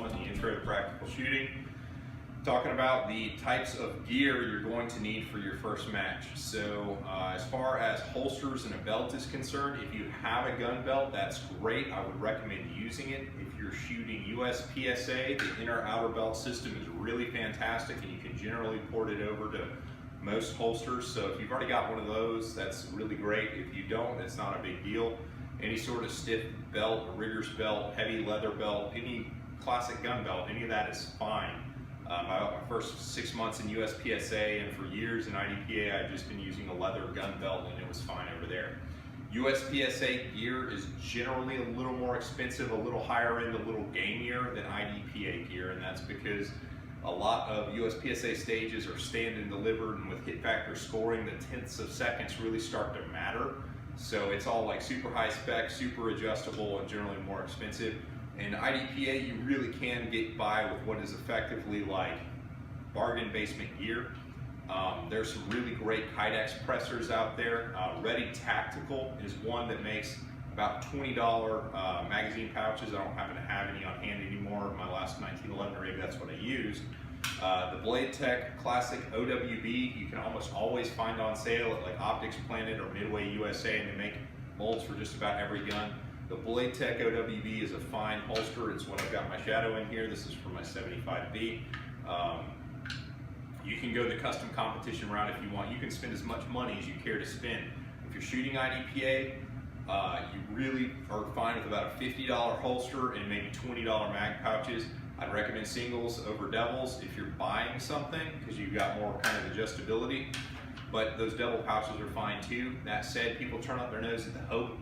moment, the intro to practical shooting, talking about the types of gear you're going to need for your first match. So as far as holsters and a belt is concerned, if you have a gun belt, that's great. I would recommend using it. If you're shooting USPSA, the inner-outer belt system is really fantastic, and you can generally port it over to most holsters. So if you've already got one of those, that's really great. If you don't, it's not a big deal. Any sort of stiff belt, a rigger's belt, heavy leather belt, any classic gun belt, any of that is fine. My first 6 months in USPSA and for years in IDPA, I've just been using a leather gun belt and it was fine over there. USPSA gear is generally a little more expensive, a little higher end, a little gamier than IDPA gear, and that's because a lot of USPSA stages are stand and delivered, and with hit factor scoring, the tenths of seconds really start to matter. So it's all like super high spec, super adjustable, and generally more expensive. In IDPA, you really can get by with what is effectively like bargain basement gear. There's some really great Kydex pressers out there. Ready Tactical is one that makes about $20 magazine pouches. I don't happen to have any on hand anymore. My last 1911 rig, that's what I used. The Blade Tech Classic OWB, you can almost always find on sale at like Optics Planet or Midway USA, and they make molds for just about every gun. The Blade Tech OWB is a fine holster. It's what I've got my Shadow in here. This is for my 75B. You can go the custom competition route if you want. You can spend as much money as you care to spend. If you're shooting IDPA, you really are fine with about a $50 holster and maybe $20 mag pouches. I'd recommend singles over doubles if you're buying something, because you've got more kind of adjustability. But those double pouches are fine too. That said, people turn up their nose at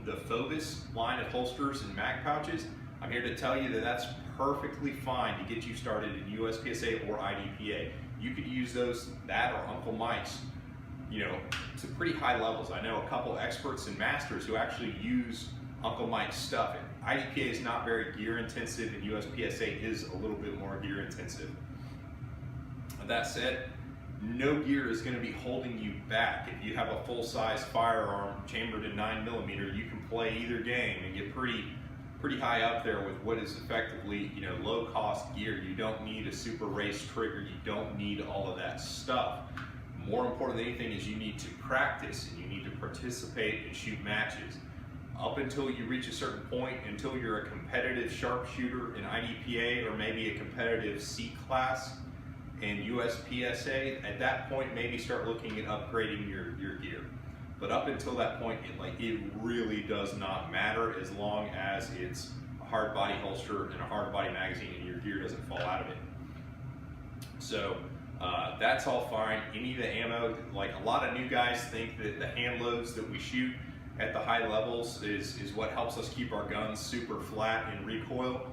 the Phobos line of holsters and mag pouches. I'm here to tell you that that's perfectly fine to get you started in USPSA or IDPA. You could use that or Uncle Mike's, to pretty high levels. I know a couple experts and masters who actually use Uncle Mike's stuff. IDPA is not very gear intensive, and USPSA is a little bit more gear intensive. That said, no gear is going to be holding you back. If you have a full-size firearm chambered in 9mm, you can play either game and get pretty high up there with what is effectively, low-cost gear. You don't need a super race trigger. You don't need all of that stuff. More important than anything is you need to practice and you need to participate and shoot matches. Up until you reach a certain point, until you're a competitive sharpshooter in IDPA or maybe a competitive C class in USPSA, at that point maybe start looking at upgrading your gear. But up until that point, it really does not matter as long as it's a hard body holster and a hard body magazine and your gear doesn't fall out of it. So that's all fine. Any of the ammo, like a lot of new guys think that the hand loads that we shoot at the high levels is what helps us keep our guns super flat in recoil.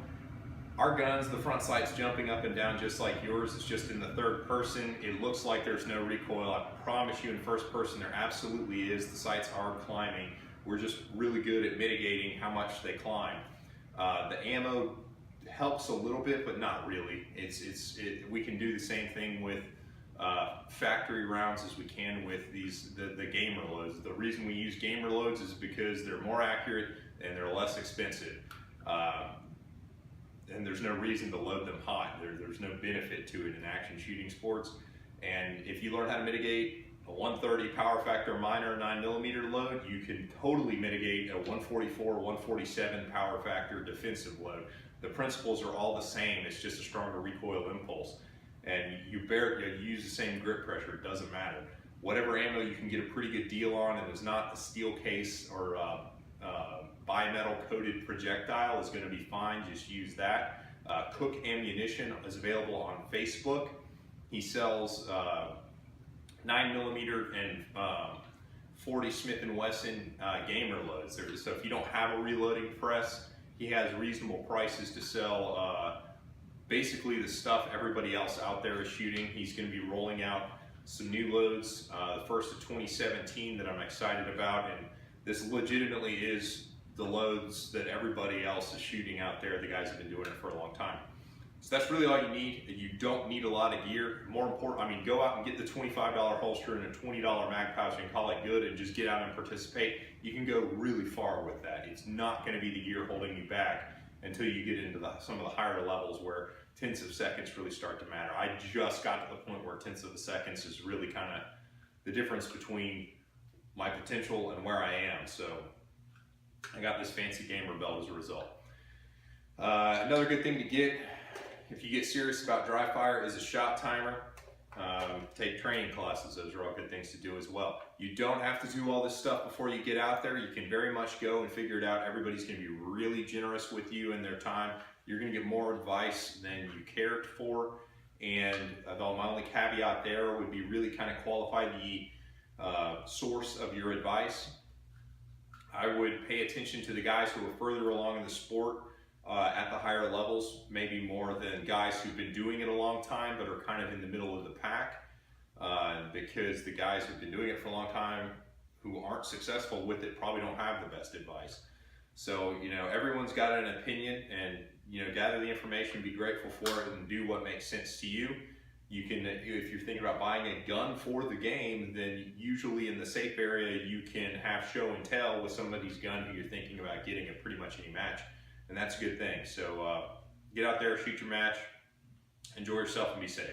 Our guns, the front sight's jumping up and down just like yours. It's just in the third person. It looks like there's no recoil. I promise you in first person there absolutely is. The sights are climbing. We're just really good at mitigating how much they climb. The ammo helps a little bit, but not really. We can do the same thing with factory rounds as we can with the gamer loads. The reason we use gamer loads is because they're more accurate and they're less expensive. And there's no reason to load them hot. There's no benefit to it in action shooting sports. And if you learn how to mitigate a 130 power factor minor 9mm load, you can totally mitigate a 144 or 147 power factor defensive load. The principles are all the same. It's just a stronger recoil impulse. And you use the same grip pressure, it doesn't matter. Whatever ammo you can get a pretty good deal on and is not a steel case or bimetal coated projectile is going to be fine, just use that. Cook Ammunition is available on Facebook. He sells 9mm and 40 Smith & Wesson gamer loads. So if you don't have a reloading press, he has reasonable prices to sell basically the stuff everybody else out there is shooting. He's going to be rolling out some new loads, the first of 2017 that I'm excited about, and this legitimately is the loads that everybody else is shooting out there. The guys have been doing it for a long time. So that's really all you need. You don't need a lot of gear. More important, go out and get the $25 holster and a $20 mag pouch and call it good and just get out and participate. You can go really far with that. It's not going to be the gear holding you back. until you get into some of the higher levels where tenths of seconds really start to matter. I just got to the point where tenths of the seconds is really kind of the difference between my potential and where I am. So I got this fancy gamer belt as a result. Another good thing to get, if you get serious about dry fire, is a shot timer. Take training classes. Those are all good things to do as well. You don't have to do all this stuff before you get out there. You can very much go and figure it out. Everybody's going to be really generous with you and their time. You're going to get more advice than you cared for. And although my only caveat there would be really kind of qualify the source of your advice. I would pay attention to the guys who are further along in the sport at the higher levels, maybe more than guys who've been doing it a long time but are kind of in the middle of the pack, because the guys who've been doing it for a long time who aren't successful with it probably don't have the best advice. So, you know, everyone's got an opinion, and, you know, gather the information, be grateful for it, and do what makes sense to you. You can, if you're thinking about buying a gun for the game, then usually in the safe area you can have show and tell with somebody's gun who you're thinking about getting at pretty much any match. And that's a good thing. So get out there, shoot your match, enjoy yourself, and be safe.